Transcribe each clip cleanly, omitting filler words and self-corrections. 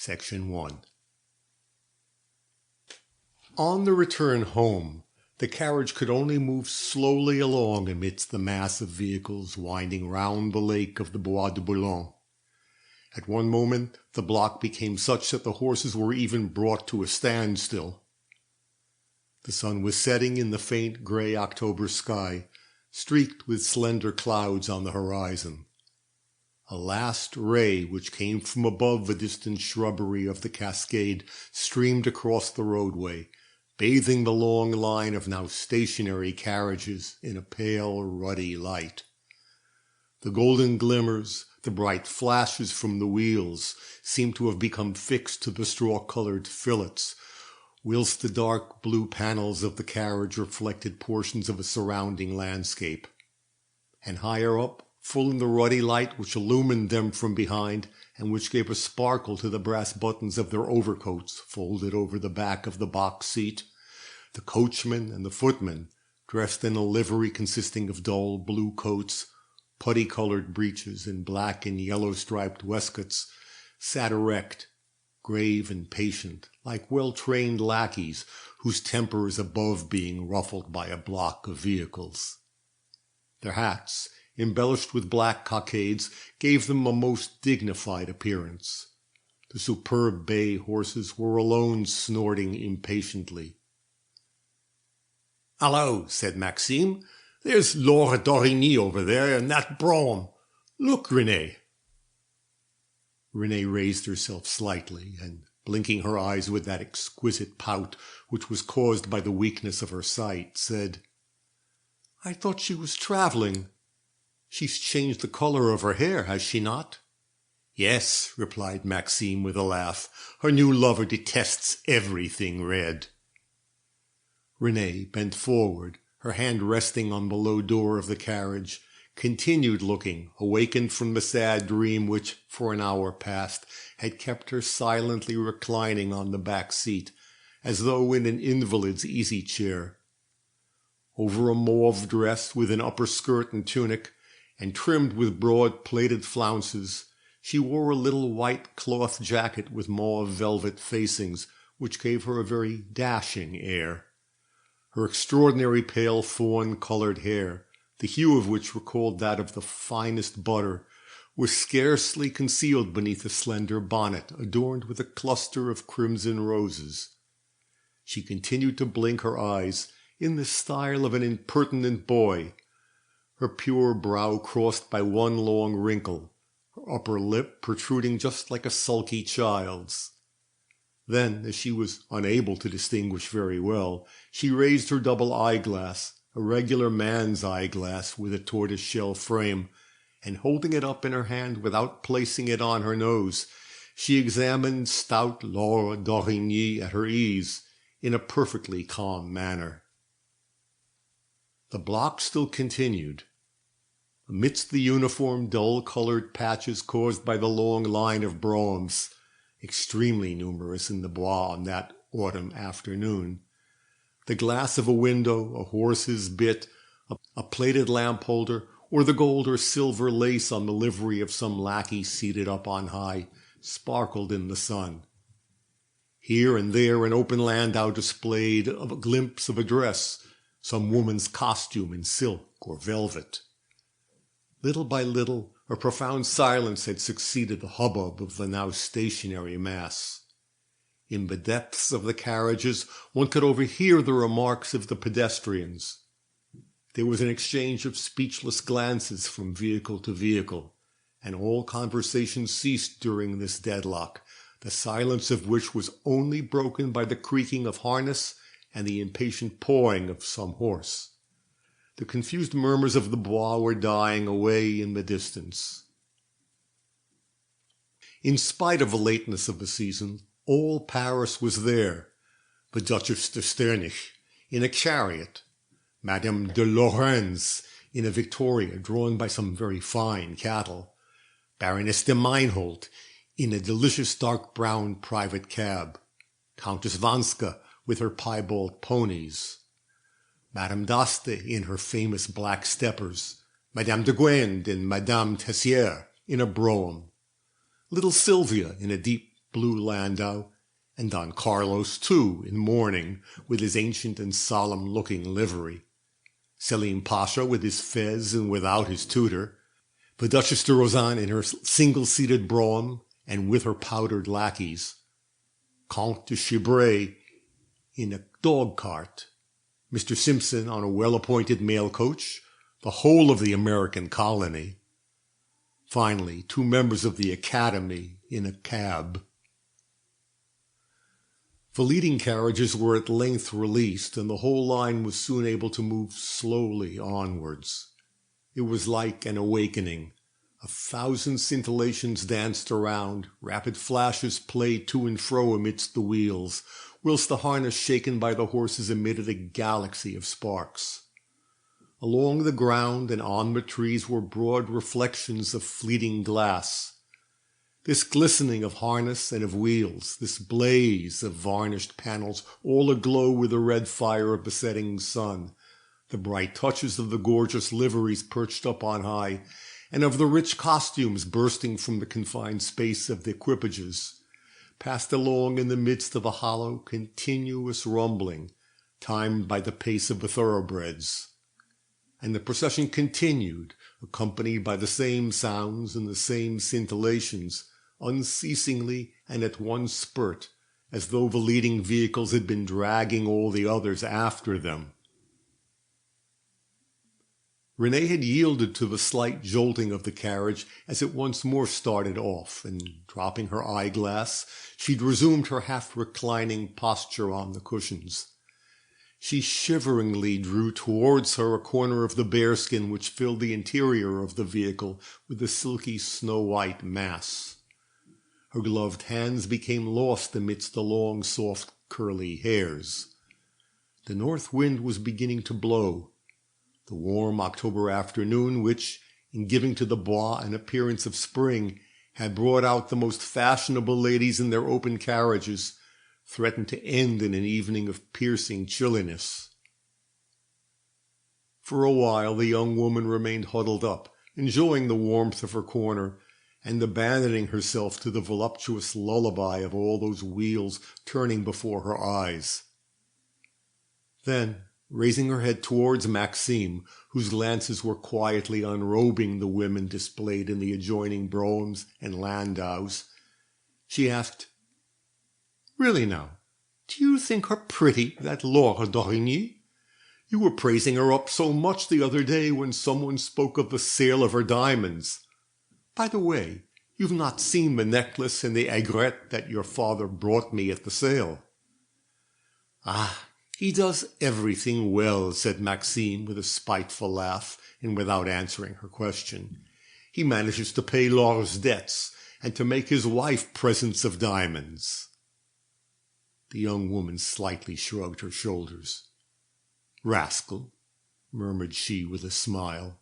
Section 1. On the return home, the carriage could only move slowly along amidst the mass of vehicles winding round the lake of the Bois de Boulogne. At one moment the block became such that the horses were even brought to a standstill. The sun was setting in the faint grey October sky, streaked with slender clouds on the horizon. A last ray which came from above the distant shrubbery of the cascade streamed across the roadway, bathing the long line of now stationary carriages in a pale, ruddy light. The golden glimmers, the bright flashes from the wheels, seemed to have become fixed to the straw-coloured fillets, whilst the dark blue panels of the carriage reflected portions of a surrounding landscape. And higher up, full in the ruddy light which illumined them from behind, and which gave a sparkle to the brass buttons of their overcoats folded over the back of the box seat, the coachman and the footman, dressed in a livery consisting of dull blue coats, putty-coloured breeches, and black and yellow-striped waistcoats, sat erect, grave and patient, like well-trained lackeys whose temper is above being ruffled by a block of vehicles. Their hats, embellished with black cockades, gave them a most dignified appearance. The superb bay horses were alone snorting impatiently. "Hallo," said Maxime, "there's Laura d'Origny over there, and that brougham. Look, Renée." Renée raised herself slightly, and, blinking her eyes with that exquisite pout which was caused by the weakness of her sight, said, "I thought she was travelling. She's changed the colour of her hair, has she not?" "Yes," replied Maxime with a laugh. "Her new lover detests everything red." Renée bent forward, her hand resting on the low door of the carriage, continued looking, awakened from the sad dream which, for an hour past, had kept her silently reclining on the back seat, as though in an invalid's easy-chair. Over a mauve dress with an upper skirt and tunic, and trimmed with broad plaited flounces, she wore a little white cloth jacket with mauve velvet facings, which gave her a very dashing air. Her extraordinary pale fawn-coloured hair, the hue of which recalled that of the finest butter, was scarcely concealed beneath a slender bonnet adorned with a cluster of crimson roses. She continued to blink her eyes in the style of an impertinent boy, her pure brow crossed by one long wrinkle, her upper lip protruding just like a sulky child's. Then, as she was unable to distinguish very well, she raised her double eyeglass, a regular man's eyeglass with a tortoise-shell frame, and holding it up in her hand without placing it on her nose, she examined stout Laura d'Origny at her ease, in a perfectly calm manner. The block still continued. Amidst the uniform dull-coloured patches caused by the long line of broughams, extremely numerous in the Bois on that autumn afternoon, the glass of a window, a horse's bit, a plated lamp-holder, or the gold or silver lace on the livery of some lackey seated up on high, sparkled in the sun. Here and there an open landau displayed a glimpse of a dress, some woman's costume in silk or velvet. Little by little, a profound silence had succeeded the hubbub of the now stationary mass. In the depths of the carriages one could overhear the remarks of the pedestrians. There was an exchange of speechless glances from vehicle to vehicle, and all conversation ceased during this deadlock, the silence of which was only broken by the creaking of harness and the impatient pawing of some horse. The confused murmurs of the Bois were dying away in the distance. In spite of the lateness of the season, all Paris was there. The Duchess de Sternich in a chariot, Madame de Lorraine in a victoria drawn by some very fine cattle, Baroness de Meinhold in a delicious dark brown private cab, Countess Vanska with her piebald ponies, Madame d'Aste in her famous black steppers, Madame de Guend and Madame Tessier in a brougham, little Sylvia in a deep blue landau, and Don Carlos, too, in mourning, with his ancient and solemn-looking livery, Selim Pasha with his fez and without his tutor, the Duchess de Rosan in her single-seated brougham and with her powdered lackeys, Count de Chibray in a dog-cart, Mr. Simpson on a well-appointed mail coach, the whole of the American colony. Finally, 2 members of the Academy in a cab. The leading carriages were at length released, and the whole line was soon able to move slowly onwards. It was like an awakening. 1,000 scintillations danced around, rapid flashes played to and fro amidst the wheels, whilst the harness shaken by the horses emitted a galaxy of sparks. Along the ground and on the trees were broad reflections of fleeting glass. This glistening of harness and of wheels, this blaze of varnished panels, all aglow with the red fire of the setting sun, the bright touches of the gorgeous liveries perched up on high, and of the rich costumes bursting from the confined space of the equipages, passed along in the midst of a hollow, continuous rumbling, timed by the pace of the thoroughbreds. And the procession continued, accompanied by the same sounds and the same scintillations, unceasingly and at one spurt, as though the leading vehicles had been dragging all the others after them. Renée had yielded to the slight jolting of the carriage as it once more started off, and dropping her eyeglass, she'd resumed her half-reclining posture on the cushions. She shiveringly drew towards her a corner of the bearskin which filled the interior of the vehicle with a silky snow-white mass. Her gloved hands became lost amidst the long, soft, curly hairs. The north wind was beginning to blow. The warm October afternoon, which, in giving to the Bois an appearance of spring, had brought out the most fashionable ladies in their open carriages, threatened to end in an evening of piercing chilliness. For a while the young woman remained huddled up, enjoying the warmth of her corner, and abandoning herself to the voluptuous lullaby of all those wheels turning before her eyes. Then, raising her head towards Maxime, whose glances were quietly unrobing the women displayed in the adjoining broughams and landaus, she asked, "Really now, do you think her pretty, that Laure d'Origny? You were praising her up so much the other day when someone spoke of the sale of her diamonds. By the way, you've not seen the necklace and the aigrette that your father brought me at the sale." "Ah, he does everything well," said Maxime with a spiteful laugh, and without answering her question. "He manages to pay Laure's debts, and to make his wife presents of diamonds." The young woman slightly shrugged her shoulders. "Rascal," murmured she with a smile.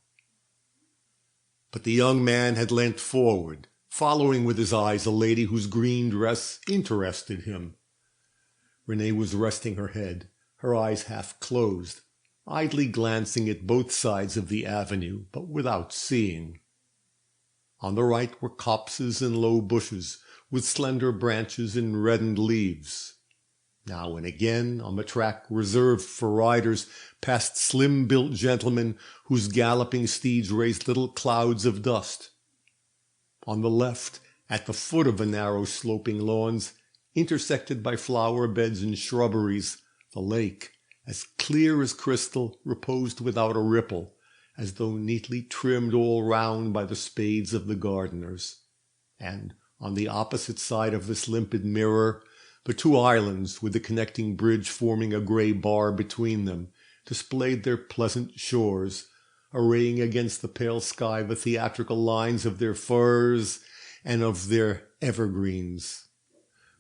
But the young man had leant forward, following with his eyes a lady whose green dress interested him. Renée was resting her head, her eyes half closed, idly glancing at both sides of the avenue, but without seeing. On the right were copses and low bushes, with slender branches and reddened leaves. Now and again, on the track reserved for riders, passed slim-built gentlemen whose galloping steeds raised little clouds of dust. On the left, at the foot of the narrow sloping lawns, intersected by flower beds and shrubberies, the lake, as clear as crystal, reposed without a ripple, as though neatly trimmed all round by the spades of the gardeners. And on the opposite side of this limpid mirror, the 2 islands, with the connecting bridge forming a grey bar between them, displayed their pleasant shores, arraying against the pale sky the theatrical lines of their firs and of their evergreens,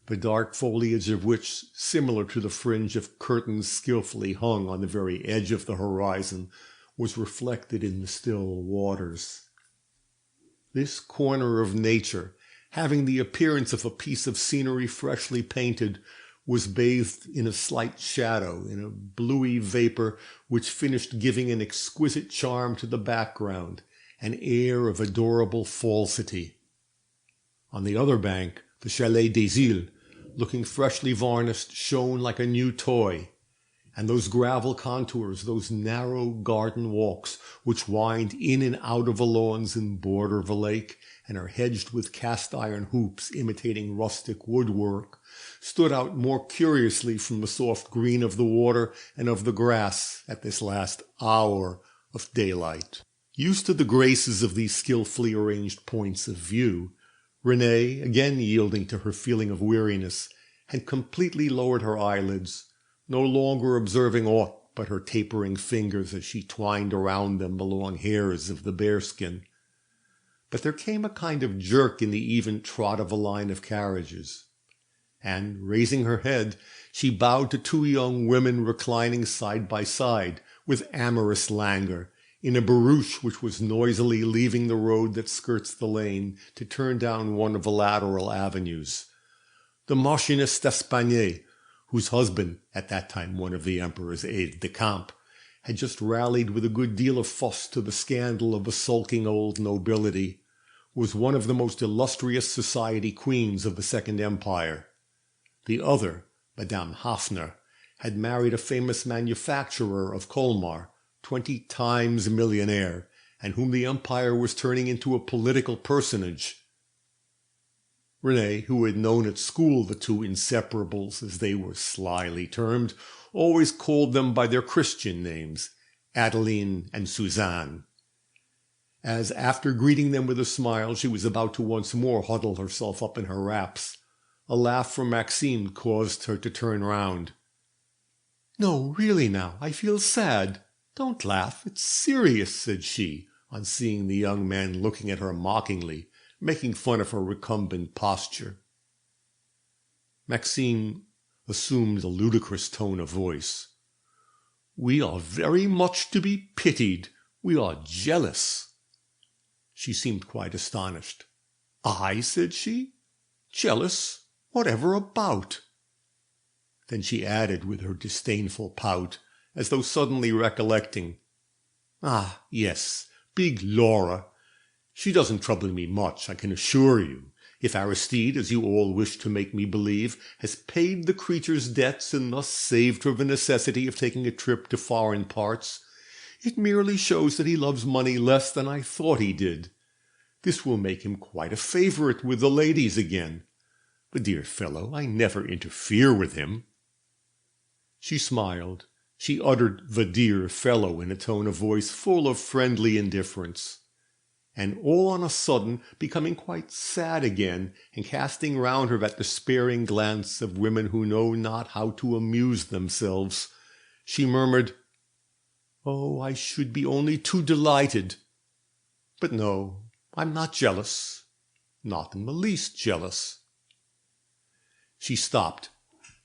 the dark foliage of which, similar to the fringe of curtains skilfully hung on the very edge of the horizon, was reflected in the still waters. This corner of nature, having the appearance of a piece of scenery freshly painted, was bathed in a slight shadow, in a bluey vapour which finished giving an exquisite charm to the background, an air of adorable falsity. On the other bank, The Chalet des Îles, looking freshly varnished, shone like a new toy. And those gravel contours, those narrow garden walks, which wind in and out of the lawns and border the lake, and are hedged with cast-iron hoops imitating rustic woodwork, stood out more curiously from the soft green of the water and of the grass at this last hour of daylight. Used to the graces of these skillfully arranged points of view, Renée, again yielding to her feeling of weariness, had completely lowered her eyelids, no longer observing aught but her tapering fingers as she twined around them the long hairs of the bearskin. But there came a kind of jerk in the even trot of a line of carriages, and, raising her head, she bowed to two young women reclining side by side, with amorous languor, in a barouche which was noisily leaving the road that skirts the lane to turn down one of the lateral avenues. The Marchioness d'Espagnet, whose husband, at that time one of the Emperor's aides-de-camp, had just rallied with a good deal of fuss to the scandal of the sulking old nobility, was one of the most illustrious society queens of the Second Empire. The other, Madame Hafner, had married a famous manufacturer of Colmar, 20 times millionaire, and whom the Empire was turning into a political personage. Renée, who had known at school the two inseparables, as they were slyly termed, always called them by their Christian names, Adeline and Suzanne. As, after greeting them with a smile, she was about to once more huddle herself up in her wraps, a laugh from Maxime caused her to turn round. "No, really now, I feel sad. Don't laugh, it's serious," said she, on seeing the young man looking at her mockingly, making fun of her recumbent posture. Maxime assumed a ludicrous tone of voice. "We are very much to be pitied. We are jealous." She seemed quite astonished. "I?" said she. "Jealous? Whatever about?" Then she added with her disdainful pout, as though suddenly recollecting, "Ah, yes, big Laura. She doesn't trouble me much, I can assure you. If Aristide, as you all wish to make me believe, has paid the creature's debts and thus saved her the necessity of taking a trip to foreign parts, it merely shows that he loves money less than I thought he did. This will make him quite a favourite with the ladies again. The dear fellow, I never interfere with him." She smiled. She uttered "the dear fellow" in a tone of voice full of friendly indifference. And all on a sudden, becoming quite sad again, and casting round her that despairing glance of women who know not how to amuse themselves, she murmured, "Oh, I should be only too delighted. But no, I'm not jealous, not in the least jealous." She stopped,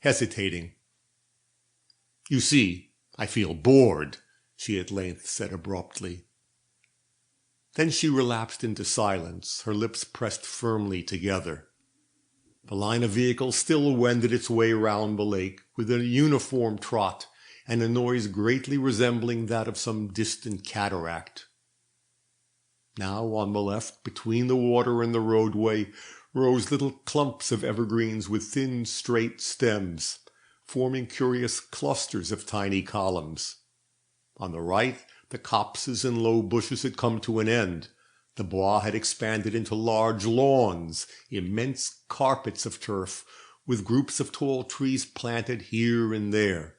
hesitating. "You see, I feel bored," she at length said abruptly. Then she relapsed into silence, her lips pressed firmly together. The line of vehicles still wended its way round the lake with a uniform trot and a noise greatly resembling that of some distant cataract. Now on the left, between the water and the roadway, rose little clumps of evergreens with thin, straight stems, forming curious clusters of tiny columns. On the right, the copses and low bushes had come to an end. The bois had expanded into large lawns, immense carpets of turf, with groups of tall trees planted here and there.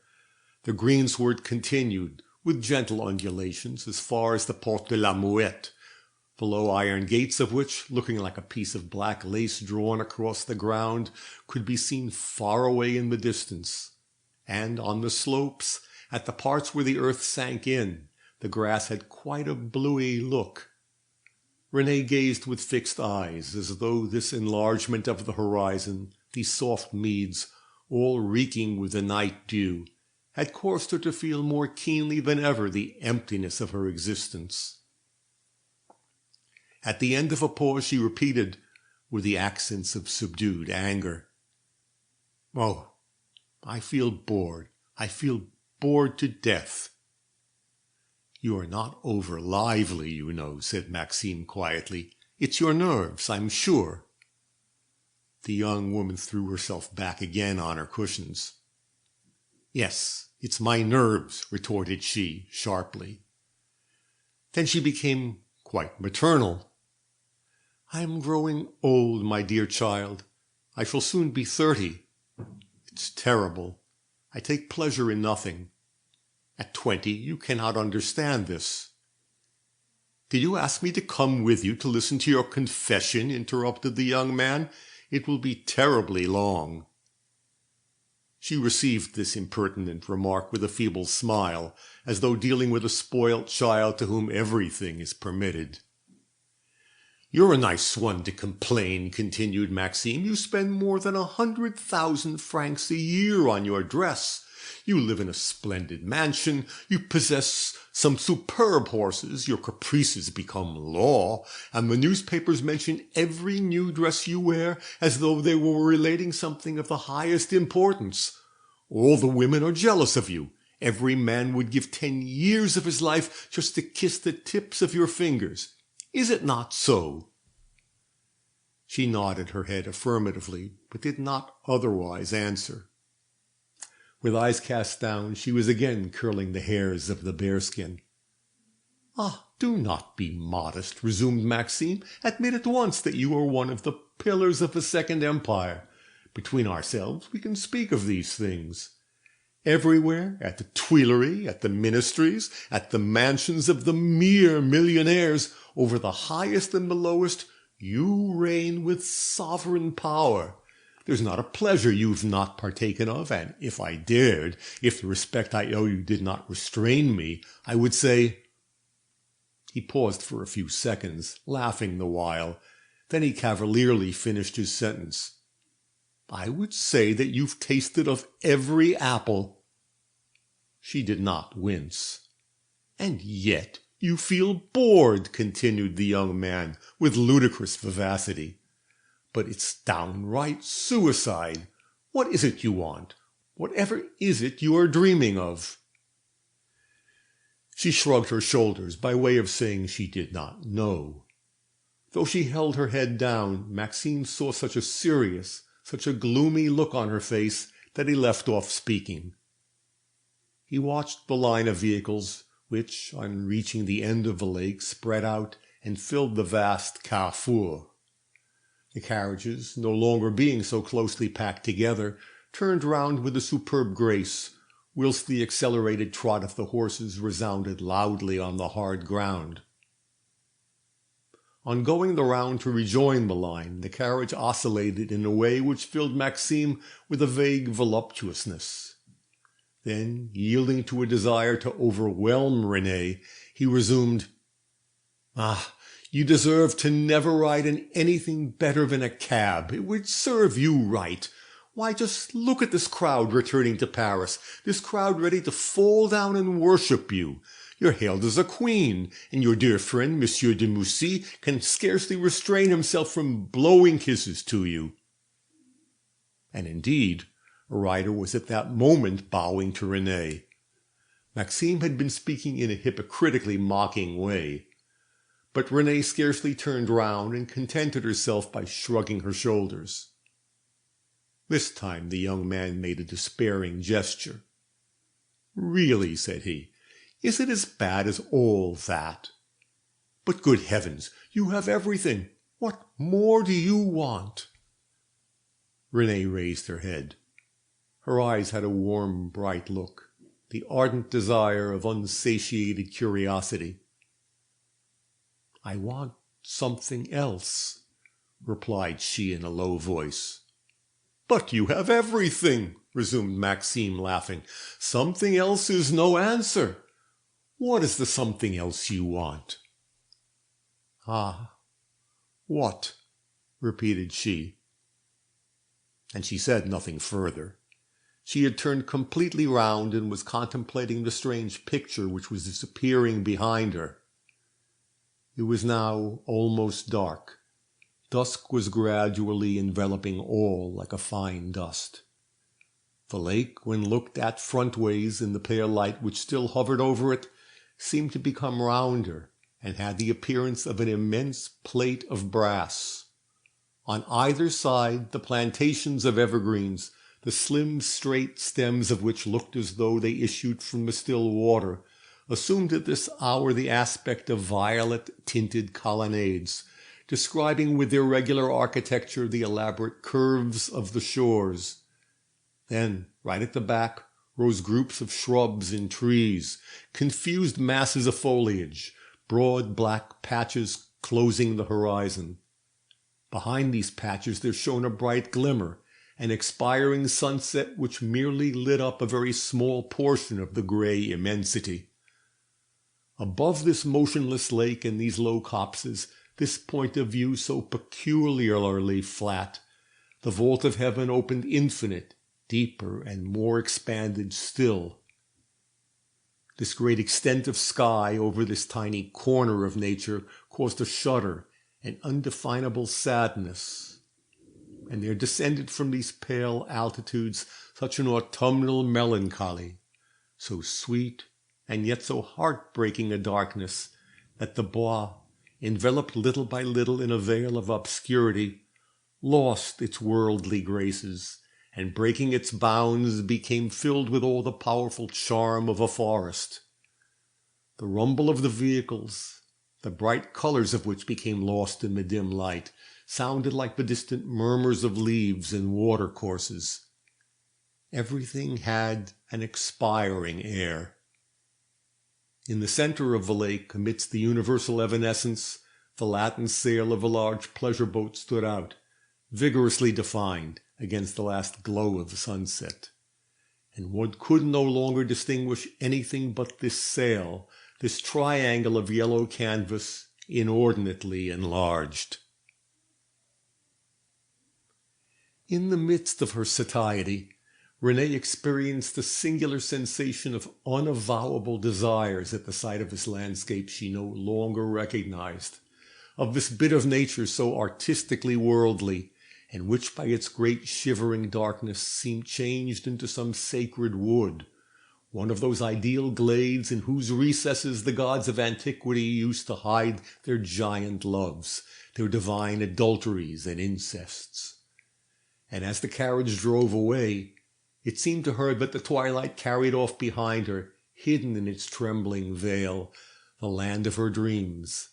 The greensward continued, with gentle undulations, as far as the Porte de la Muette, the low iron gates of which, looking like a piece of black lace drawn across the ground, could be seen far away in the distance. And on the slopes, at the parts where the earth sank in, the grass had quite a bluey look. Renée gazed with fixed eyes, as though this enlargement of the horizon, these soft meads, all reeking with the night dew, had caused her to feel more keenly than ever the emptiness of her existence. At the end of a pause she repeated, with the accents of subdued anger, "Oh, I feel bored. I feel bored to death." "You are not over lively, you know," said Maxime quietly. "It's your nerves, I'm sure." The young woman threw herself back again on her cushions. "Yes, it's my nerves," retorted she, sharply. Then she became quite maternal. "I am growing old, my dear child. I shall soon be 30. It's terrible. I take pleasure in nothing. At 20 you cannot understand this." "Did you ask me to come with you to listen to your confession?" interrupted the young man. "It will be terribly long." She received this impertinent remark with a feeble smile, as though dealing with a spoilt child to whom everything is permitted. "You're a nice one to complain," continued Maxime. "You spend more than 100,000 francs a year on your dress. You live in a splendid mansion. You possess some superb horses. Your caprices become law, and the newspapers mention every new dress you wear as though they were relating something of the highest importance. All the women are jealous of you. Every man would give 10 years of his life just to kiss the tips of your fingers. Is it not so?" She nodded her head affirmatively, but did not otherwise answer. With eyes cast down, she was again curling the hairs of the bearskin. "Ah, do not be modest," resumed Maxime. "Admit at once that you are one of the pillars of the Second Empire. Between ourselves we can speak of these things. Everywhere, at the Tuileries, at the ministries, at the mansions of the mere millionaires, over the highest and the lowest, you reign with sovereign power. There's not a pleasure you've not partaken of, and if I dared, if the respect I owe you did not restrain me, I would say—" He paused for a few seconds, laughing the while. Then he cavalierly finished his sentence. "I would say that you've tasted of every apple." She did not wince. "And yet you feel bored," continued the young man, with ludicrous vivacity. "But it's downright suicide. What is it you want? Whatever is it you are dreaming of?" She shrugged her shoulders by way of saying she did not know. Though she held her head down, Maxime saw such a serious, such a gloomy look on her face that he left off speaking. He watched the line of vehicles, which, on reaching the end of the lake, spread out and filled the vast carrefour. The carriages, no longer being so closely packed together, turned round with a superb grace, whilst the accelerated trot of the horses resounded loudly on the hard ground. On going the round to rejoin the line, the carriage oscillated in a way which filled Maxime with a vague voluptuousness. Then, yielding to a desire to overwhelm Renée, he resumed, "Ah, you deserve to never ride in anything better than a cab. It would serve you right. Why, just look at this crowd returning to Paris, this crowd ready to fall down and worship you. You're hailed as a queen, and your dear friend, Monsieur de Moussy, can scarcely restrain himself from blowing kisses to you." And indeed, a rider was at that moment bowing to Renée. Maxime had been speaking in a hypocritically mocking way, but Renée scarcely turned round and contented herself by shrugging her shoulders. This time the young man made a despairing gesture. "Really," said he, "is it as bad as all that? But good heavens, you have everything. What more do you want?" Renée raised her head. Her eyes had a warm, bright look, the ardent desire of unsatiated curiosity. "I want something else," replied she in a low voice. "But you have everything," resumed Maxime, laughing. "Something else is no answer. What is the something else you want?" "Ah, what?" repeated she. And she said nothing further. She had turned completely round and was contemplating the strange picture which was disappearing behind her. It was now almost dark. Dusk was gradually enveloping all like a fine dust. The lake, when looked at frontways in the pale light which still hovered over it, seemed to become rounder, and had the appearance of an immense plate of brass. On either side, the plantations of evergreens, the slim, straight stems of which looked as though they issued from the still water, assumed at this hour the aspect of violet-tinted colonnades, describing with their regular architecture the elaborate curves of the shores. Then, right at the back, rose groups of shrubs and trees, confused masses of foliage, broad black patches closing the horizon. Behind these patches there shone a bright glimmer, an expiring sunset which merely lit up a very small portion of the grey immensity. Above this motionless lake and these low copses, this point of view so peculiarly flat, the vault of heaven opened infinite, deeper and more expanded still. This great extent of sky over this tiny corner of nature caused a shudder, an undefinable sadness, and there descended from these pale altitudes such an autumnal melancholy, so sweet and yet so heartbreaking a darkness, that the Bois, enveloped little by little in a veil of obscurity, lost its worldly graces, and breaking its bounds became filled with all the powerful charm of a forest. The rumble of the vehicles, the bright colors of which became lost in the dim light, sounded like the distant murmurs of leaves in watercourses. Everything had an expiring air. In the center of the lake, amidst the universal evanescence, the latten sail of a large pleasure boat stood out, vigorously defined against the last glow of the sunset. And one could no longer distinguish anything but this sail, this triangle of yellow canvas, inordinately enlarged. In the midst of her satiety, Renée experienced a singular sensation of unavowable desires at the sight of this landscape she no longer recognized, of this bit of nature so artistically worldly, and which by its great shivering darkness seemed changed into some sacred wood, one of those ideal glades in whose recesses the gods of antiquity used to hide their giant loves, their divine adulteries and incests. And as the carriage drove away, it seemed to her that the twilight carried off behind her, hidden in its trembling veil, the land of her dreams,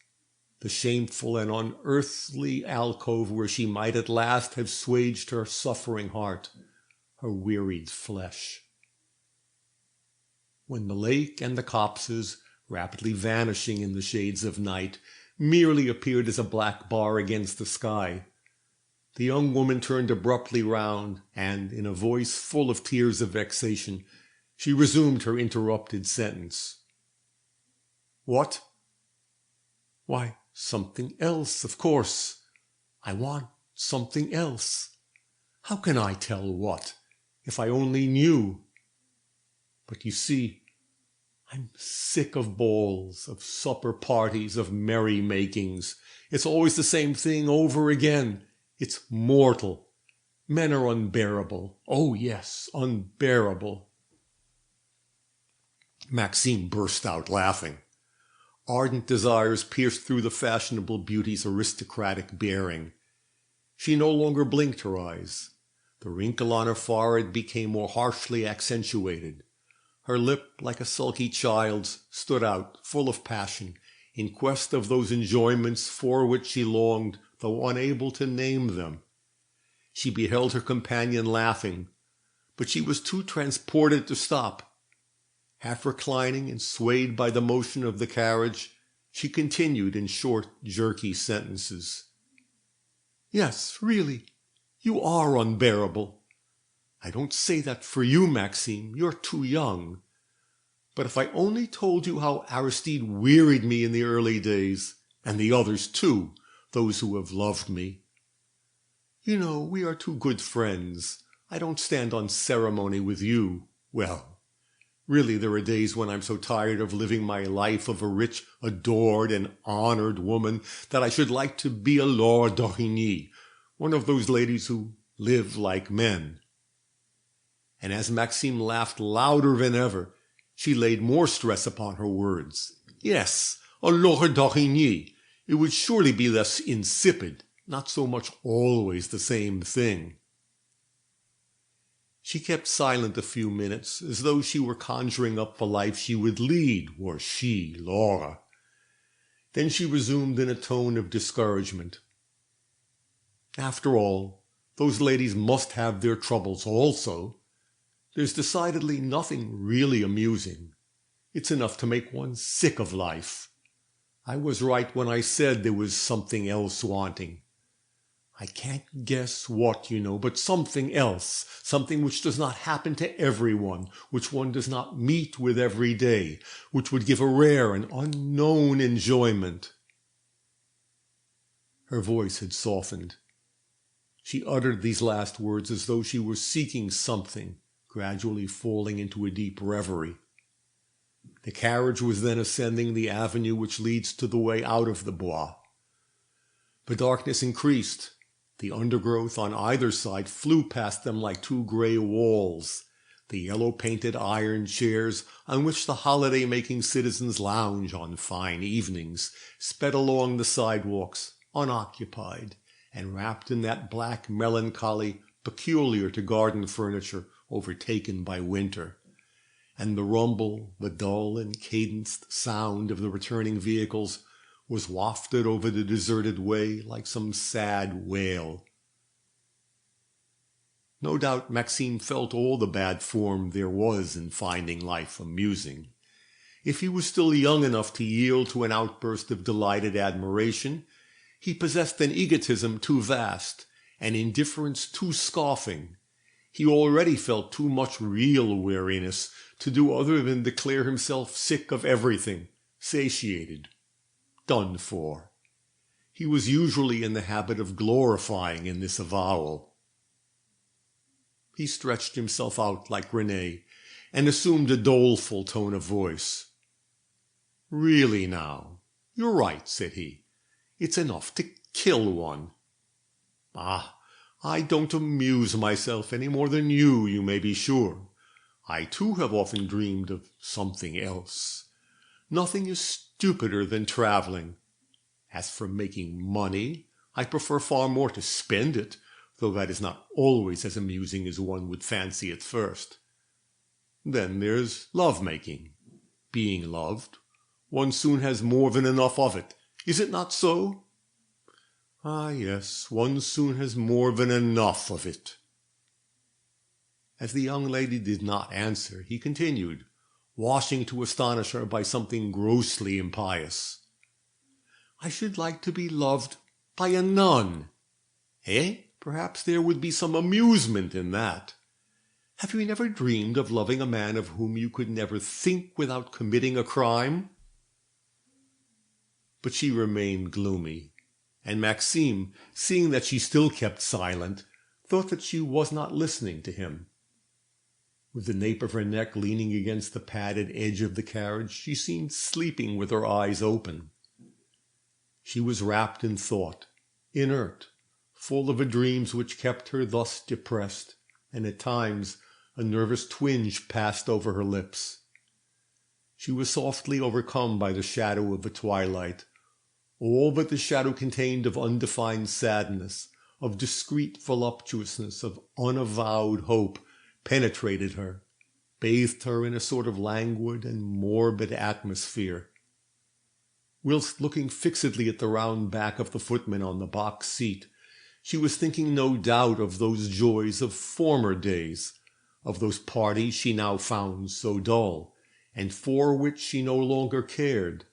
the shameful and unearthly alcove where she might at last have assuaged her suffering heart, her wearied flesh. When the lake and the copses, rapidly vanishing in the shades of night, merely appeared as a black bar against the sky, the young woman turned abruptly round, and, in a voice full of tears of vexation, she resumed her interrupted sentence. "What? Why, something else, of course. I want something else. How can I tell what, if I only knew? But you see, I'm sick of balls, of supper parties, of merry-makings. It's always the same thing over again. It's mortal. Men are unbearable. Oh, yes, unbearable." Maxime burst out laughing. Ardent desires pierced through the fashionable beauty's aristocratic bearing. She no longer blinked her eyes. The wrinkle on her forehead became more harshly accentuated. Her lip, like a sulky child's, stood out, full of passion, in quest of those enjoyments for which she longed, though unable to name them. She beheld her companion laughing, but she was too transported to stop. Half reclining and swayed by the motion of the carriage, she continued in short, jerky sentences. "Yes, really, you are unbearable. I don't say that for you, Maxime, you're too young. But if I only told you how Aristide wearied me in the early days, and the others too, those who have loved me. You know, we are two good friends. I don't stand on ceremony with you. Well, really there are days when I'm so tired of living my life of a rich, adored, and honored woman that I should like to be a Laure d'Origny, one of those ladies who live like men." And as Maxime laughed louder than ever, she laid more stress upon her words. "Yes, a Laure d'Origny. It would surely be less insipid. not so much always the same thing. She kept silent a few minutes, as though she were conjuring up the life she would lead, were she, Laura. Then she resumed in a tone of discouragement. After all, those ladies must have their troubles also. There's decidedly nothing really amusing. It's enough to make one sick of life. I was right when I said there was something else wanting. I can't guess what, but something else, something which does not happen to everyone, which one does not meet with every day, which would give a rare and unknown enjoyment. Her voice had softened. She uttered these last words as though she were seeking something, gradually falling into a deep reverie. The carriage was then ascending the avenue which leads to the way out of the Bois. The darkness increased. The undergrowth on either side flew past them like two grey walls. The yellow-painted iron chairs on which the holiday-making citizens lounge on fine evenings sped along the sidewalks, unoccupied, and wrapped in that black melancholy peculiar to garden furniture overtaken by winter. And the rumble, the dull and cadenced sound of the returning vehicles was wafted over the deserted way like some sad wail. No doubt Maxime felt all the bad form there was in finding life amusing. If he was still young enough to yield to an outburst of delighted admiration, he possessed an egotism too vast, an indifference too scoffing. He already felt too much real weariness to do other than declare himself sick of everything, satiated, done for. He was usually in the habit of glorifying in this avowal. He stretched himself out like Renée, and assumed a doleful tone of voice. "Really now, you're right," said he. "It's enough to kill one. Ah, I don't amuse myself any more than you may be sure. I too have often dreamed of something else. Nothing is stupider than traveling. As for making money, I prefer far more to spend it, though that is not always as amusing as one would fancy at first. Then there's love-making. Being loved, one soon has more than enough of it. Is it not so?" "Ah, yes, one soon has more than enough of it." As the young lady did not answer, he continued, washing to astonish her by something grossly impious. "I should like to be loved by a nun. Eh? Perhaps there would be some amusement in that. Have you never dreamed of loving a man of whom you could never think without committing a crime?" But she remained gloomy, and Maxime, seeing that she still kept silent, thought that she was not listening to him. With the nape of her neck leaning against the padded edge of the carriage, she seemed sleeping with her eyes open. She was wrapped in thought, inert, full of the dreams which kept her thus depressed, and at times a nervous twinge passed over her lips. She was softly overcome by the shadow of the twilight, all that the shadow contained of undefined sadness, of discreet voluptuousness, of unavowed hope, penetrated her, bathed her in a sort of languid and morbid atmosphere. Whilst looking fixedly at the round back of the footman on the box seat, she was thinking no doubt of those joys of former days, of those parties she now found so dull, and for which she no longer cared.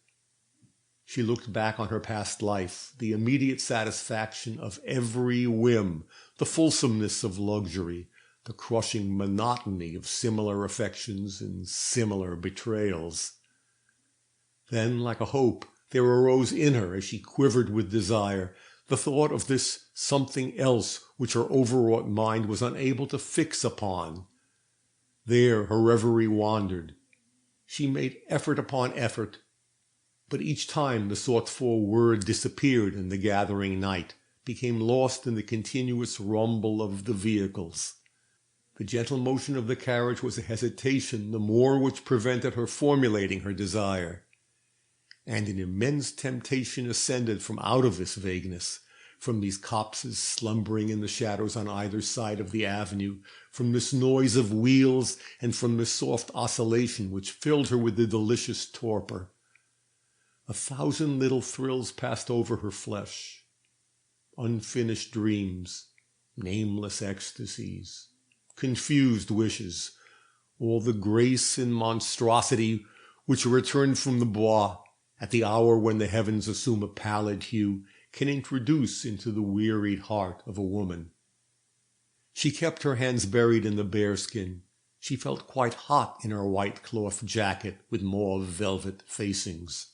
She looked back on her past life, the immediate satisfaction of every whim, the fulsomeness of luxury, the crushing monotony of similar affections and similar betrayals. Then, like a hope, there arose in her, as she quivered with desire, the thought of this something else which her overwrought mind was unable to fix upon. There her reverie wandered. She made effort upon effort, but each time the sought-for word disappeared in the gathering night, became lost in the continuous rumble of the vehicles. The gentle motion of the carriage was a hesitation the more which prevented her formulating her desire. And an immense temptation ascended from out of this vagueness, from these copses slumbering in the shadows on either side of the avenue, from this noise of wheels, and from this soft oscillation which filled her with a delicious torpor. 1,000 little thrills passed over her flesh, unfinished dreams, nameless ecstasies, confused wishes, all the grace and monstrosity which returned from the bois at the hour when the heavens assume a pallid hue, can introduce into the wearied heart of a woman. She kept her hands buried in the bearskin. She felt quite hot in her white cloth jacket with mauve velvet facings.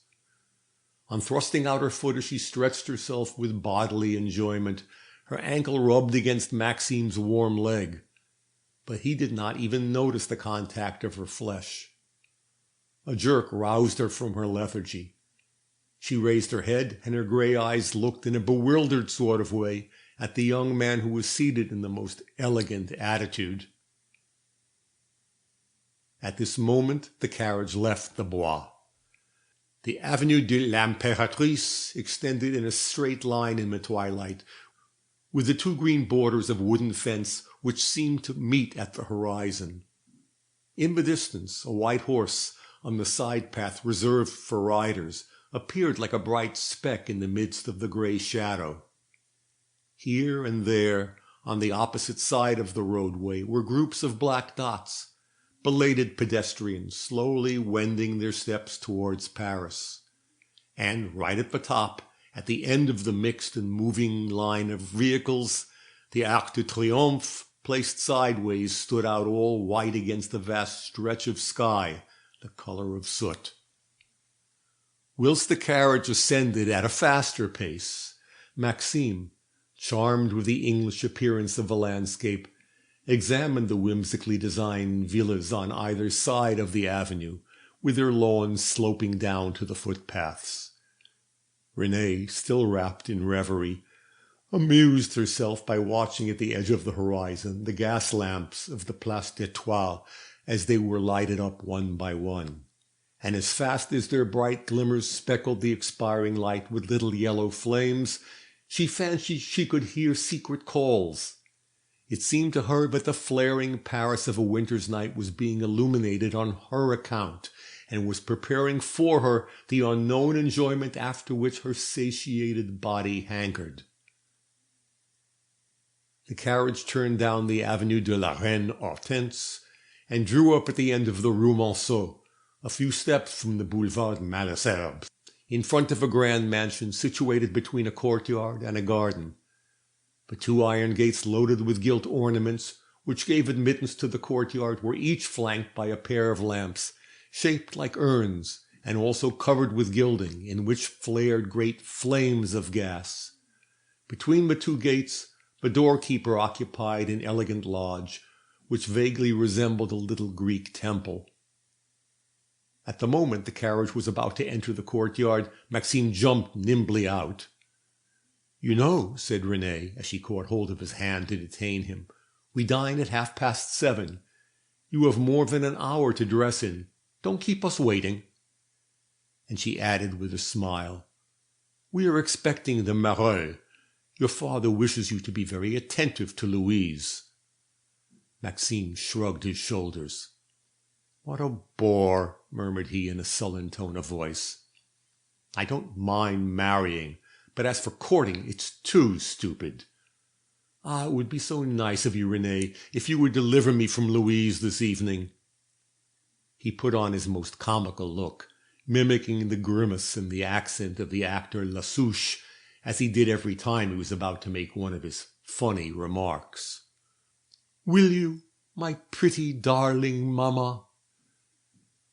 On thrusting out her foot as she stretched herself with bodily enjoyment, her ankle rubbed against Maxime's warm leg, but he did not even notice the contact of her flesh. A jerk roused her from her lethargy. She raised her head, and her gray eyes looked in a bewildered sort of way at the young man who was seated in the most elegant attitude. At this moment the carriage left the Bois. The Avenue de l'Impératrice extended in a straight line in the twilight, with the 2 green borders of wooden fence which seemed to meet at the horizon. In the distance, a white horse on the side path reserved for riders appeared like a bright speck in the midst of the grey shadow. Here and there, on the opposite side of the roadway, were groups of black dots, belated pedestrians slowly wending their steps towards Paris. And right at the top, at the end of the mixed and moving line of vehicles, the Arc de Triomphe, placed sideways, stood out all white against the vast stretch of sky, the color of soot. Whilst the carriage ascended at a faster pace, Maxime, charmed with the English appearance of the landscape, examined the whimsically designed villas on either side of the avenue, with their lawns sloping down to the footpaths. Renée, still wrapped in reverie, amused herself by watching at the edge of the horizon the gas lamps of the Place d'Étoile as they were lighted up one by one, and as fast as their bright glimmers speckled the expiring light with little yellow flames, she fancied she could hear secret calls. It seemed to her that the flaring Paris of a winter's night was being illuminated on her account, and was preparing for her the unknown enjoyment after which her satiated body hankered. The carriage turned down the Avenue de la Reine Hortense, and drew up at the end of the Rue Monceau, a few steps from the Boulevard Malesherbes, in front of a grand mansion situated between a courtyard and a garden. The 2 iron gates loaded with gilt ornaments, which gave admittance to the courtyard, were each flanked by a pair of lamps, shaped like urns, and also covered with gilding, in which flared great flames of gas. Between the 2 gates, the doorkeeper occupied an elegant lodge, which vaguely resembled a little Greek temple. At the moment the carriage was about to enter the courtyard, Maxime jumped nimbly out. "You know," said Renée, as she caught hold of his hand to detain him, "we dine at 7:30. You have more than an hour to dress in. Don't keep us waiting." And she added with a smile, "We are expecting the Mareuil. Your father wishes you to be very attentive to Louise." Maxime shrugged his shoulders. "What a bore," murmured he in a sullen tone of voice. "I don't mind marrying, but as for courting, it's too stupid. Ah, it would be so nice of you, Renée, if you would deliver me from Louise this evening." He put on his most comical look, mimicking the grimace and the accent of the actor Lasouche, as he did every time he was about to make one of his funny remarks. "Will you, my pretty darling mamma?"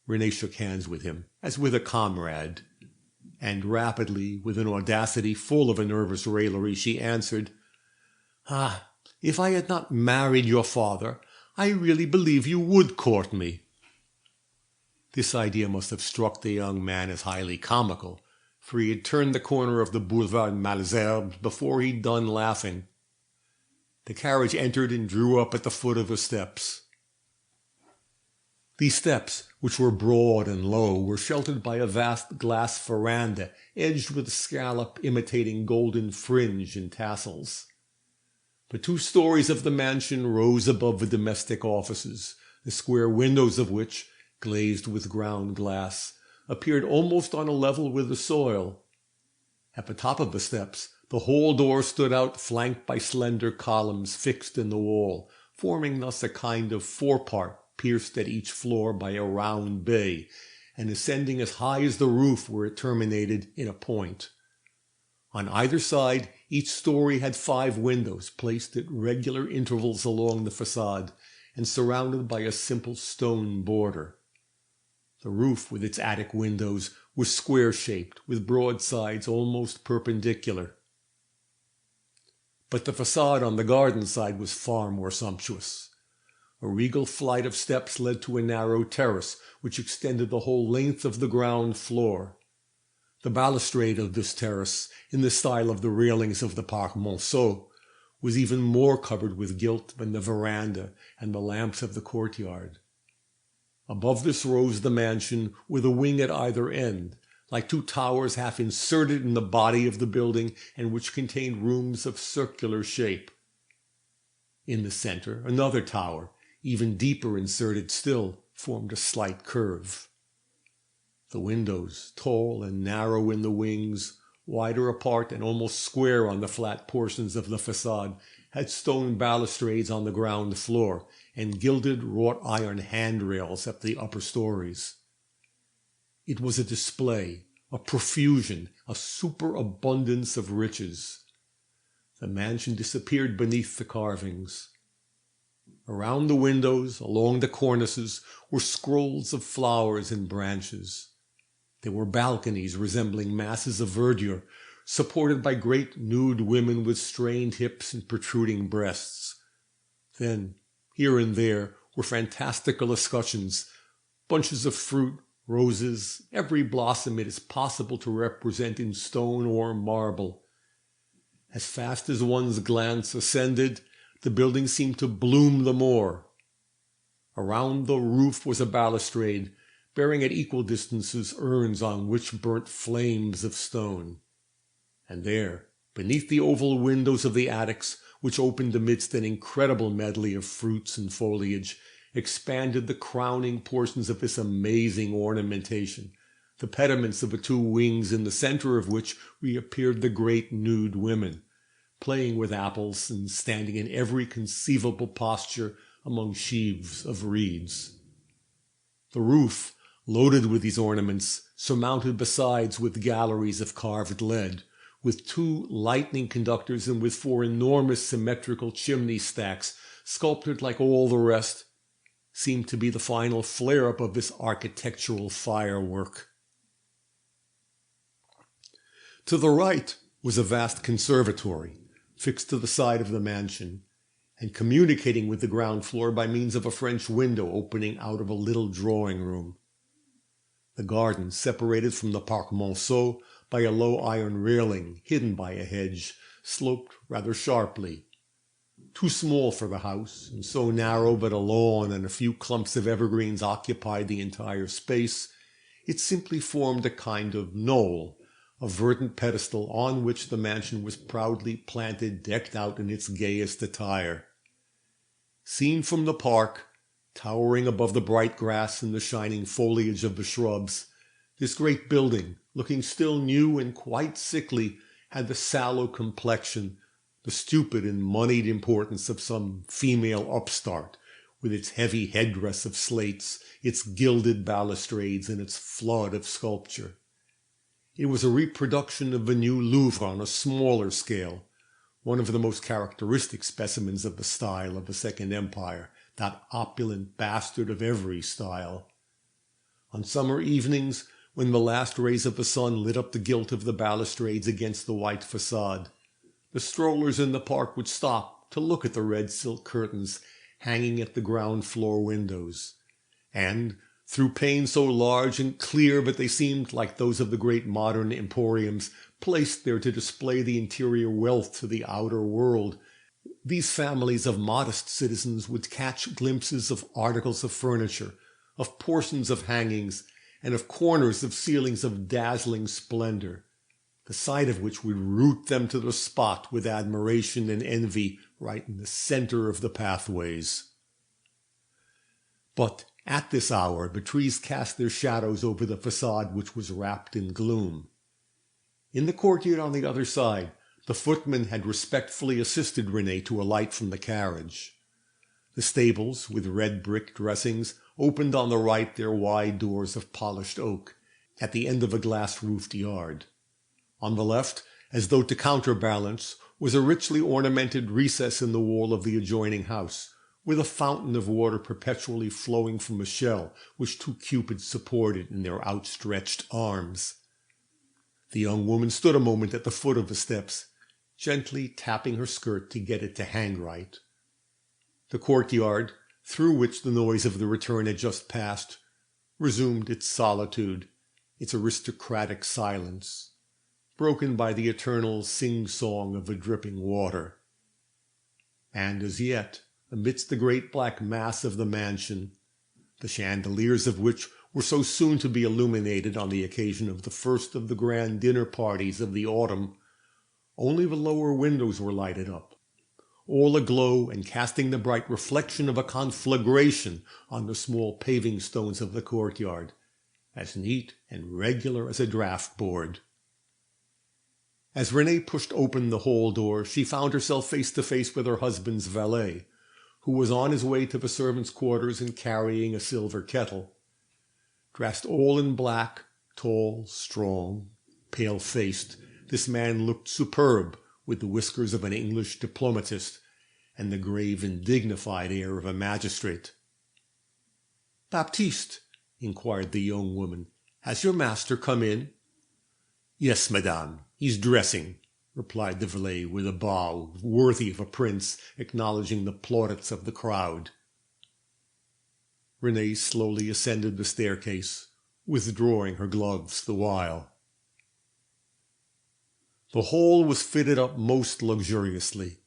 Renée shook hands with him, as with a comrade, and rapidly, with an audacity full of a nervous raillery, she answered, "Ah, if I had not married your father, I really believe you would court me." This idea must have struck the young man as highly comical, for he had turned the corner of the Boulevard Malesherbes before he'd done laughing. The carriage entered and drew up at the foot of the steps. These steps, which were broad and low, were sheltered by a vast glass veranda edged with scallop imitating golden fringe and tassels. The 2 stories of the mansion rose above the domestic offices, the square windows of which, glazed with ground glass, appeared almost on a level with the soil. At the top of the steps, the hall door stood out, flanked by slender columns fixed in the wall, forming thus a kind of forepart pierced at each floor by a round bay, and ascending as high as the roof where it terminated in a point. On either side, each story had 5 windows placed at regular intervals along the facade and surrounded by a simple stone border. The roof, with its attic windows, was square-shaped, with broad sides almost perpendicular. But the facade on the garden side was far more sumptuous. A regal flight of steps led to a narrow terrace, which extended the whole length of the ground floor. The balustrade of this terrace, in the style of the railings of the Parc Monceau, was even more covered with gilt than the veranda and the lamps of the courtyard. Above this rose the mansion, with a wing at either end, like 2 towers half inserted in the body of the building, and which contained rooms of circular shape. In the center, another tower, even deeper inserted still, formed a slight curve. The windows, tall and narrow in the wings, wider apart and almost square on the flat portions of the facade, had stone balustrades on the ground floor and gilded wrought iron handrails at the upper stories. It was a display, a profusion, a superabundance of riches. The mansion disappeared beneath the carvings. Around the windows, along the cornices, were scrolls of flowers and branches. There were balconies resembling masses of verdure, supported by great nude women with strained hips and protruding breasts. Then, here and there, were fantastical escutcheons, bunches of fruit, roses, every blossom it is possible to represent in stone or marble. As fast as one's glance ascended, the building seemed to bloom the more. Around the roof was a balustrade, bearing at equal distances urns on which burnt flames of stone. And there, beneath the oval windows of the attics, which opened amidst an incredible medley of fruits and foliage, expanded the crowning portions of this amazing ornamentation, the pediments of the 2 wings in the center of which reappeared the great nude women, playing with apples and standing in every conceivable posture among sheaves of reeds. The roof, loaded with these ornaments, surmounted besides with galleries of carved lead, with 2 lightning conductors and with 4 enormous symmetrical chimney stacks, sculptured like all the rest, seemed to be the final flare-up of this architectural firework. To the right was a vast conservatory, fixed to the side of the mansion, and communicating with the ground floor by means of a French window opening out of a little drawing-room. The garden, separated from the Parc Monceau by a low iron railing hidden by a hedge, sloped rather sharply. Too small for the house, and so narrow that a lawn and a few clumps of evergreens occupied the entire space, it simply formed a kind of knoll, a verdant pedestal on which the mansion was proudly planted, decked out in its gayest attire. Seen from the park, towering above the bright grass and the shining foliage of the shrubs, this great building, looking still new and quite sickly, had the sallow complexion, the stupid and moneyed importance of some female upstart, with its heavy headdress of slates, its gilded balustrades, and its flood of sculpture. It was a reproduction of the new Louvre on a smaller scale, one of the most characteristic specimens of the style of the Second Empire, that opulent bastard of every style. On summer evenings, when the last rays of the sun lit up the gilt of the balustrades against the white facade, the strollers in the park would stop to look at the red silk curtains hanging at the ground floor windows, and, through panes so large and clear that they seemed like those of the great modern emporiums placed there to display the interior wealth to the outer world, these families of modest citizens would catch glimpses of articles of furniture, of portions of hangings, and of corners of ceilings of dazzling splendor, the sight of which would root them to the spot with admiration and envy right in the center of the pathways. But at this hour the trees cast their shadows over the facade which was wrapped in gloom. In the courtyard on the other side, the footman had respectfully assisted Renée to alight from the carriage. The stables, with red brick dressings, opened on the right their wide doors of polished oak, at the end of a glass-roofed yard. On the left, as though to counterbalance, was a richly ornamented recess in the wall of the adjoining house, with a fountain of water perpetually flowing from a shell which two cupids supported in their outstretched arms. The young woman stood a moment at the foot of the steps, gently tapping her skirt to get it to hang right. The courtyard, through which the noise of the return had just passed, resumed its solitude, its aristocratic silence, broken by the eternal sing-song of the dripping water. And as yet, amidst the great black mass of the mansion, the chandeliers of which were so soon to be illuminated on the occasion of the first of the grand dinner parties of the autumn, only the lower windows were lighted up, all aglow and casting the bright reflection of a conflagration on the small paving stones of the courtyard, as neat and regular as a draught board. As Renée pushed open the hall door, she found herself face to face with her husband's valet, who was on his way to the servants' quarters and carrying a silver kettle. Dressed all in black, tall, strong, pale-faced, this man looked superb, with the whiskers of an English diplomatist and the grave and dignified air of a magistrate. "Baptiste," inquired the young woman, "has your master come in?" "Yes, madame, he's dressing," replied the valet with a bow worthy of a prince acknowledging the plaudits of the crowd. Renée slowly ascended the staircase, withdrawing her gloves the while. The hall was fitted up most luxuriously.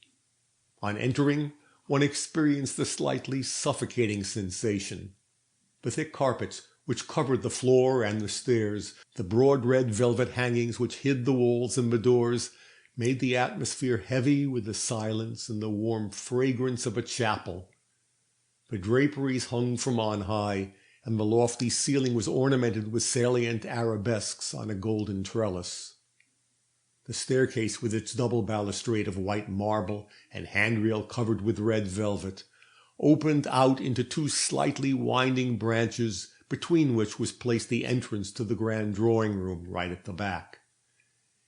On entering, one experienced a slightly suffocating sensation. The thick carpets which covered the floor and the stairs, the broad red velvet hangings which hid the walls and the doors, made the atmosphere heavy with the silence and the warm fragrance of a chapel. The draperies hung from on high, and the lofty ceiling was ornamented with salient arabesques on a golden trellis. The staircase, with its double balustrade of white marble and handrail covered with red velvet, opened out into two slightly winding branches, between which was placed the entrance to the grand drawing-room right at the back.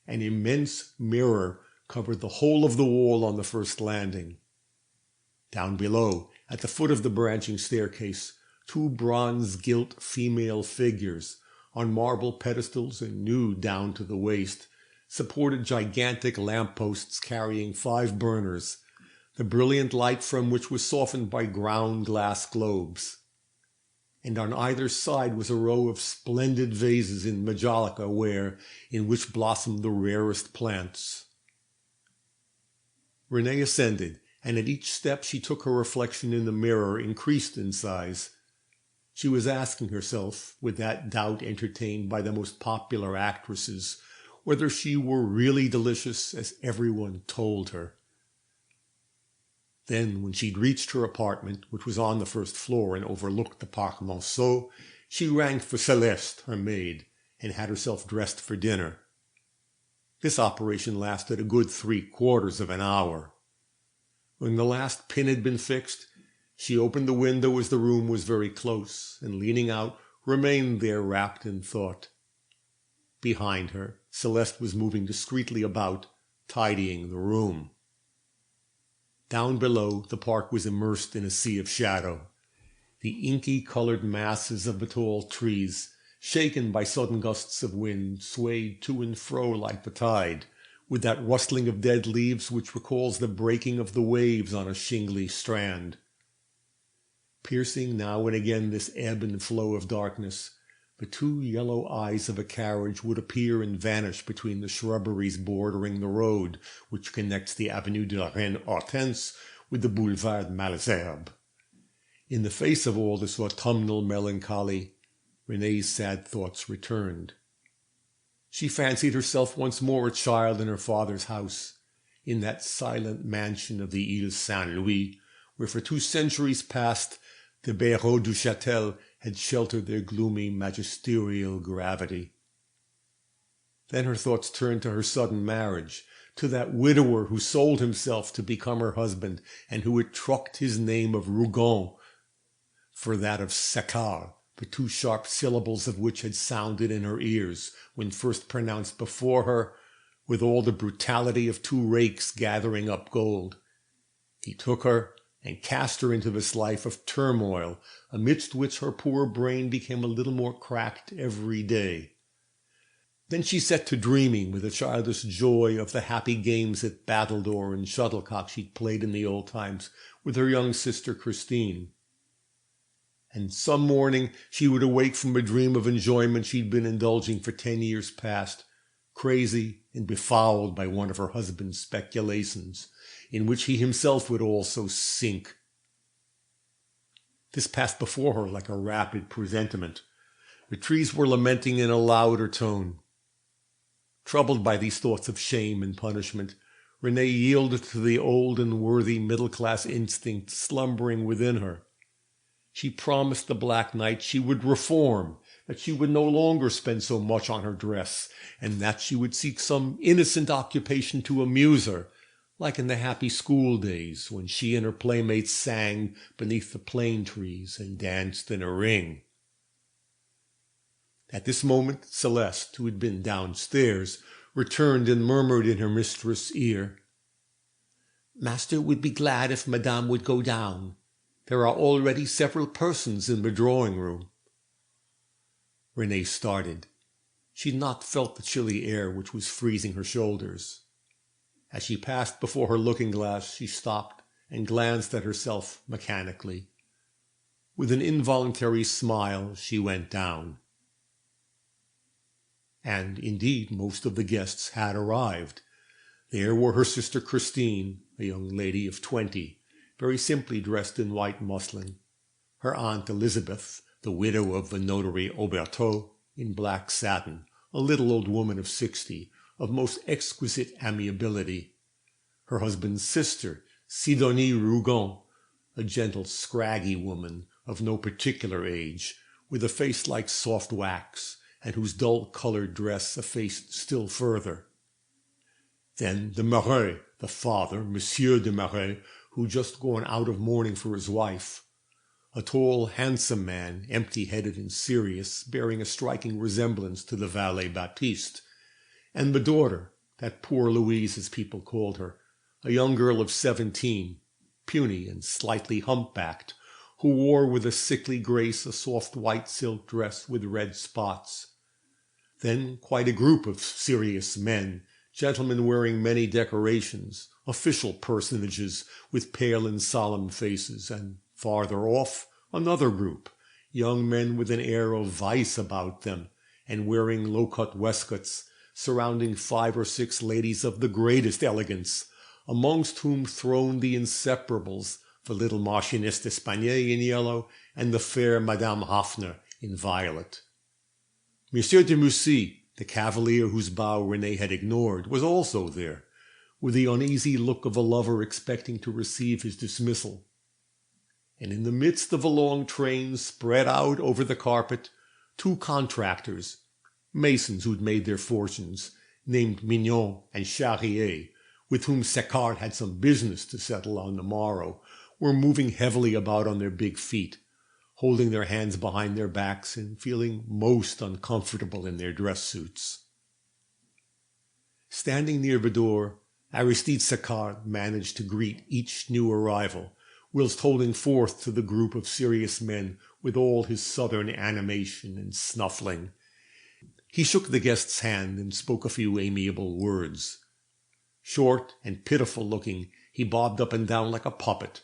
An immense mirror covered the whole of the wall on the first landing. Down below, at the foot of the branching staircase, two bronze-gilt female figures, on marble pedestals and nude down to the waist, supported gigantic lamp-posts carrying 5 burners, the brilliant light from which was softened by ground glass globes. And on either side was a row of splendid vases in majolica ware, in which blossomed the rarest plants. Renée ascended, and at each step she took her reflection in the mirror increased in size. She was asking herself, with that doubt entertained by the most popular actresses, whether she were really delicious as everyone told her. Then, when she'd reached her apartment, which was on the first floor and overlooked the Parc Monceau, she rang for Céleste, her maid, and had herself dressed for dinner. This operation lasted a good 3/4 of an hour. When the last pin had been fixed, she opened the window as the room was very close, and leaning out, remained there wrapped in thought. Behind her, Céleste was moving discreetly about, tidying the room. Down below, the park was immersed in a sea of shadow. The inky-colored masses of the tall trees, shaken by sudden gusts of wind, swayed to and fro like the tide, with that rustling of dead leaves which recalls the breaking of the waves on a shingly strand. Piercing now and again this ebb and flow of darkness, the 2 yellow eyes of a carriage would appear and vanish between the shrubberies bordering the road which connects the Avenue de la Reine Hortense with the Boulevard Malesherbes. In the face of all this autumnal melancholy, Renée's sad thoughts returned. She fancied herself once more a child in her father's house, in that silent mansion of the Ile Saint-Louis, where for 2 centuries past the Barreaux du Châtel had sheltered their gloomy magisterial gravity. Then her thoughts turned to her sudden marriage, to that widower who sold himself to become her husband, and who had trucked his name of Rougon for that of Saccard, the 2 sharp syllables of which had sounded in her ears when first pronounced before her, with all the brutality of 2 rakes gathering up gold. He took her and cast her into this life of turmoil, amidst which her poor brain became a little more cracked every day. Then she set to dreaming with a childish joy of the happy games at battledore and shuttlecock she'd played in the old times with her young sister Christine. And some morning she would awake from a dream of enjoyment she'd been indulging for 10 years past, crazy and befouled by one of her husband's speculations, in which he himself would also sink. This passed before her like a rapid presentiment. The trees were lamenting in a louder tone. Troubled by these thoughts of shame and punishment, Renée yielded to the old and worthy middle-class instinct slumbering within her. She promised the Black Knight she would reform, that she would no longer spend so much on her dress, and that she would seek some innocent occupation to amuse her, like in the happy school days when she and her playmates sang beneath the plane trees and danced in a ring. At this moment Celeste, who had been downstairs, returned and murmured in her mistress' ear, "Master would be glad if Madame would go down. There are already several persons in the drawing-room." Renée started. She had not felt the chilly air which was freezing her shoulders. As she passed before her looking-glass, she stopped and glanced at herself mechanically. With an involuntary smile, she went down. And, indeed, most of the guests had arrived. There were her sister Christine, a young lady of 20, very simply dressed in white muslin, her aunt Elizabeth, the widow of the notary Auberteau, in black satin, a little old woman of 60, of most exquisite amiability, her husband's sister, Sidonie Rougon, a gentle, scraggy woman of no particular age, with a face like soft wax, and whose dull-colored dress effaced still further. Then the Marais, the father, Monsieur de Marais, who had just gone out of mourning for his wife, a tall, handsome man, empty-headed and serious, bearing a striking resemblance to the valet Baptiste, and the daughter, that poor Louise as people called her, a young girl of 17, puny and slightly humpbacked, who wore with a sickly grace a soft white silk dress with red spots. Then quite a group of serious men, gentlemen wearing many decorations, official personages with pale and solemn faces, and farther off another group, young men with an air of vice about them, and wearing low-cut waistcoats, surrounding 5 or 6 ladies of the greatest elegance, amongst whom throned the inseparables, the little Marchioness d'Espagnet in yellow, and the fair Madame Hoffner in violet. Monsieur de Mussy, the cavalier whose bow Renée had ignored, was also there, with the uneasy look of a lover expecting to receive his dismissal. And in the midst of a long train spread out over the carpet, 2 contractors, masons who'd made their fortunes, named Mignon and Charrier, with whom Saccard had some business to settle on the morrow, were moving heavily about on their big feet, holding their hands behind their backs and feeling most uncomfortable in their dress suits. Standing near the door, Aristide Saccard managed to greet each new arrival, whilst holding forth to the group of serious men with all his southern animation and snuffling. He shook the guest's hand and spoke a few amiable words. Short and pitiful-looking, he bobbed up and down like a puppet,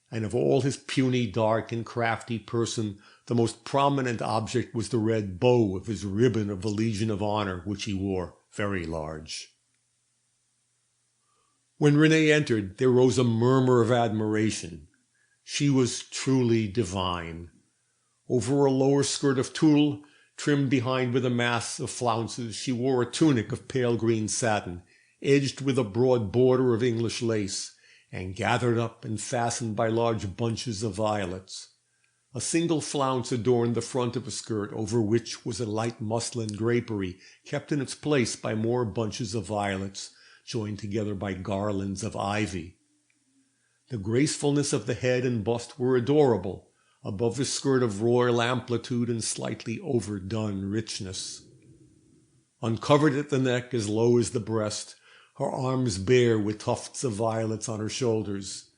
and of all his puny, dark, and crafty person, the most prominent object was the red bow of his ribbon of the Legion of Honor, which he wore very large. When Renée entered, there rose a murmur of admiration. She was truly divine. Over a lower skirt of tulle, trimmed behind with a mass of flounces, she wore a tunic of pale green satin, edged with a broad border of English lace, and gathered up and fastened by large bunches of violets. A single flounce adorned the front of a skirt, over which was a light muslin drapery, kept in its place by more bunches of violets, joined together by garlands of ivy. The gracefulness of the head and bust were adorable, above the skirt of royal amplitude and slightly overdone richness. Uncovered at the neck as low as the breast, her arms bare with tufts of violets on her shoulders,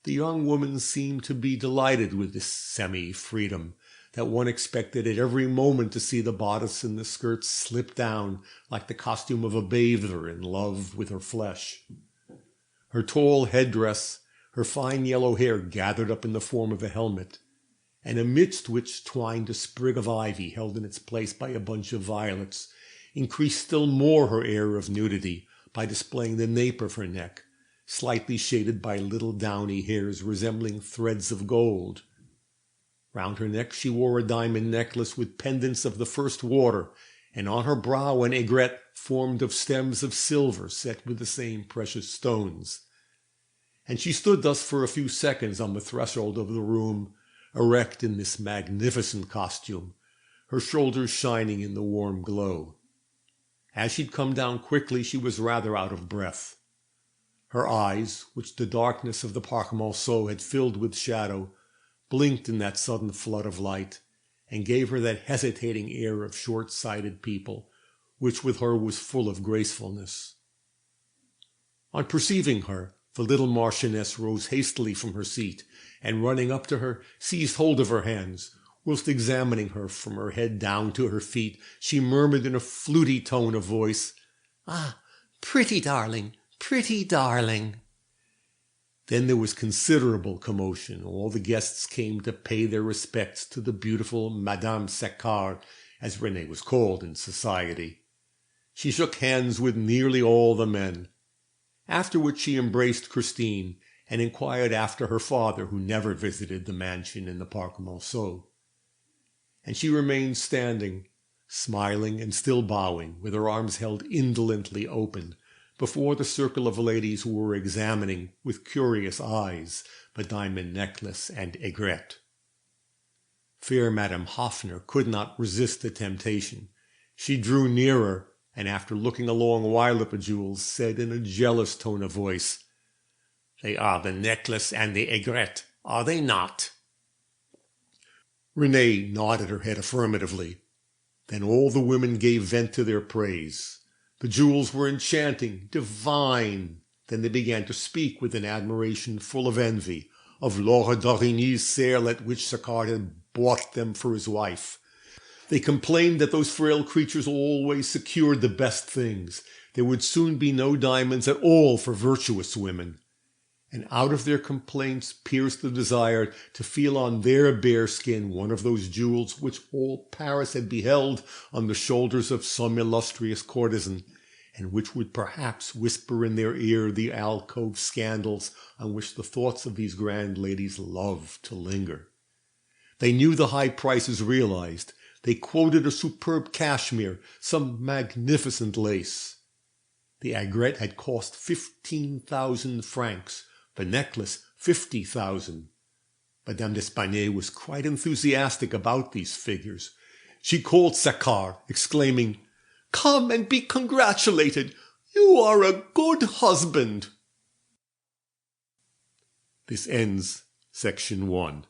the young woman seemed to be delighted with this semi-freedom, that one expected at every moment to see the bodice and the skirt slip down like the costume of a bather in love with her flesh. Her tall headdress, her fine yellow hair gathered up in the form of a helmet, and amidst which twined a sprig of ivy held in its place by a bunch of violets, increased still more her air of nudity by displaying the nape of her neck, slightly shaded by little downy hairs resembling threads of gold. Round her neck she wore a diamond necklace with pendants of the first water, and on her brow an aigrette formed of stems of silver set with the same precious stones. And she stood thus for a few seconds on the threshold of the room, erect in this magnificent costume, her shoulders shining in the warm glow. As she'd come down quickly, she was rather out of breath. Her eyes, which the darkness of the Parc Monceau had filled with shadow, blinked in that sudden flood of light, and gave her that hesitating air of short-sighted people, which with her was full of gracefulness. On perceiving her, the little Marchioness rose hastily from her seat, and running up to her, seized hold of her hands. Whilst examining her from her head down to her feet, she murmured in a fluty tone of voice, "Ah, pretty darling, pretty darling." Then there was considerable commotion. All the guests came to pay their respects to the beautiful Madame Saccard, as Renée was called in society. She shook hands with nearly all the men. After which she embraced Christine, and inquired after her father, who never visited the mansion in the Parc Monceau. And she remained standing, smiling and still bowing, with her arms held indolently open, before the circle of ladies who were examining with curious eyes the diamond necklace and aigrette. Fair Madame Hoffner could not resist the temptation. She drew nearer, and after looking a long while at the jewels, said in a jealous tone of voice, "They are the necklace and the aigrette, are they not?" Renée nodded her head affirmatively. Then all the women gave vent to their praise. The jewels were enchanting, divine. Then they began to speak with an admiration full of envy, of Laura d'Origny's sale at which Saccard had bought them for his wife. They complained that those frail creatures always secured the best things. There would soon be no diamonds at all for virtuous women. And out of their complaints pierced the desire to feel on their bare skin one of those jewels which all Paris had beheld on the shoulders of some illustrious courtesan, and which would perhaps whisper in their ear the alcove scandals on which the thoughts of these grand ladies loved to linger. They knew the high prices realized. They quoted a superb cashmere, some magnificent lace. The aigrette had cost 15,000 francs, the necklace 50,000. Madame d'Espagnet was quite enthusiastic about these figures. She called Saccard, exclaiming, "Come and be congratulated. You are a good husband." This ends section 1.